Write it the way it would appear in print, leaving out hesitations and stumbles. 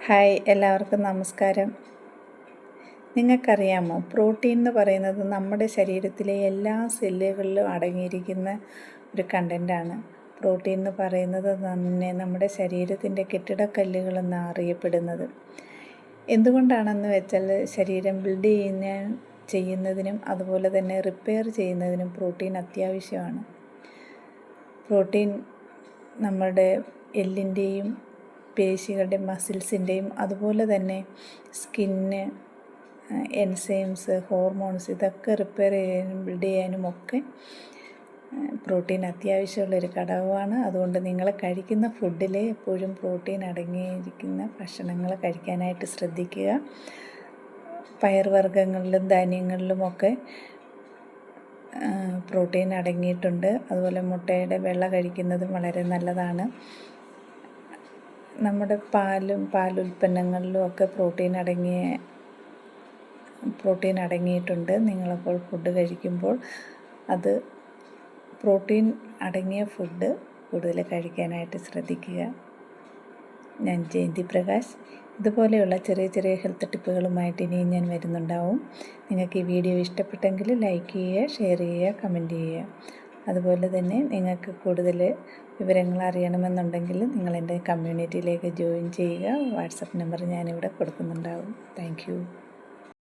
Hi, എല്ലാവർക്കും നമസ്കാരം. നിങ്ങൾക്കറിയാമോ, പ്രോട്ടീൻ എന്ന് പറയുന്നത് നമ്മുടെ ശരീരത്തിലെ എല്ലാ സെല്ലുകളിലും അടങ്ങിയിരിക്കുന്ന ഒരു കണ്ടൻ്റാണ്. പ്രോട്ടീൻ എന്ന് പറയുന്നത് തന്നെ നമ്മുടെ ശരീരത്തിൻ്റെ കെട്ടിടക്കല്ലുകളെന്നാണ് അറിയപ്പെടുന്നത്. എന്തുകൊണ്ടാണെന്ന് വെച്ചാൽ ശരീരം ബിൽഡ് ചെയ്യുന്നതിനും അതുപോലെ തന്നെ റിപ്പയർ ചെയ്യുന്നതിനും പ്രോട്ടീൻ അത്യാവശ്യമാണ്. പ്രോട്ടീൻ നമ്മുടെ എല്ലിൻ്റെയും പേശികളുടെയും മസിൽസിൻ്റെയും അതുപോലെ തന്നെ സ്കിന്ന്, എൻസൈംസ്, ഹോർമോൺസ് ഇതൊക്കെ റിപ്പയർ ചെയ്യാനും ബിൽഡ് ചെയ്യാനും ഒക്കെ പ്രോട്ടീൻ അത്യാവശ്യമുള്ളൊരു ഘടകമാണ്. അതുകൊണ്ട് നിങ്ങൾ കഴിക്കുന്ന ഫുഡിൽ എപ്പോഴും പ്രോട്ടീൻ അടങ്ങിയിരിക്കുന്ന ഭക്ഷണങ്ങൾ കഴിക്കാനായിട്ട് ശ്രദ്ധിക്കുക. പയറുവർഗ്ഗങ്ങളിലും ധാന്യങ്ങളിലുമൊക്കെ പ്രോട്ടീൻ അടങ്ങിയിട്ടുണ്ട്. അതുപോലെ മുട്ടയുടെ വെള്ള കഴിക്കുന്നതും വളരെ നല്ലതാണ്. നമ്മുടെ പാലുൽപ്പന്നങ്ങളിലും ഒക്കെ പ്രോട്ടീൻ അടങ്ങിയിട്ടുണ്ട്. നിങ്ങളപ്പോൾ ഫുഡ് കഴിക്കുമ്പോൾ അത് പ്രോട്ടീൻ അടങ്ങിയ ഫുഡ് കൂടുതൽ കഴിക്കാനായിട്ട് ശ്രദ്ധിക്കുക. ഞാൻ ജയന്തി പ്രകാശ്. ഇതുപോലെയുള്ള ചെറിയ ചെറിയ ഹെൽത്ത് ടിപ്പുകളുമായിട്ട് ഇനിയും ഞാൻ വരുന്നുണ്ടാവും. നിങ്ങൾക്ക് ഈ വീഡിയോ ഇഷ്ടപ്പെട്ടെങ്കിൽ ലൈക്ക് ചെയ്യുക, ഷെയർ ചെയ്യുക, കമൻറ്റ് ചെയ്യുക. അതുപോലെ തന്നെ നിങ്ങൾക്ക് കൂടുതൽ വിവരങ്ങൾ അറിയണമെന്നുണ്ടെങ്കിൽ നിങ്ങൾ എൻ്റെ കമ്മ്യൂണിറ്റിയിലേക്ക് ജോയിൻ ചെയ്യുക. വാട്സപ്പ് നമ്പർ ഞാനിവിടെ കൊടുക്കുന്നുണ്ടാവും. Thank you.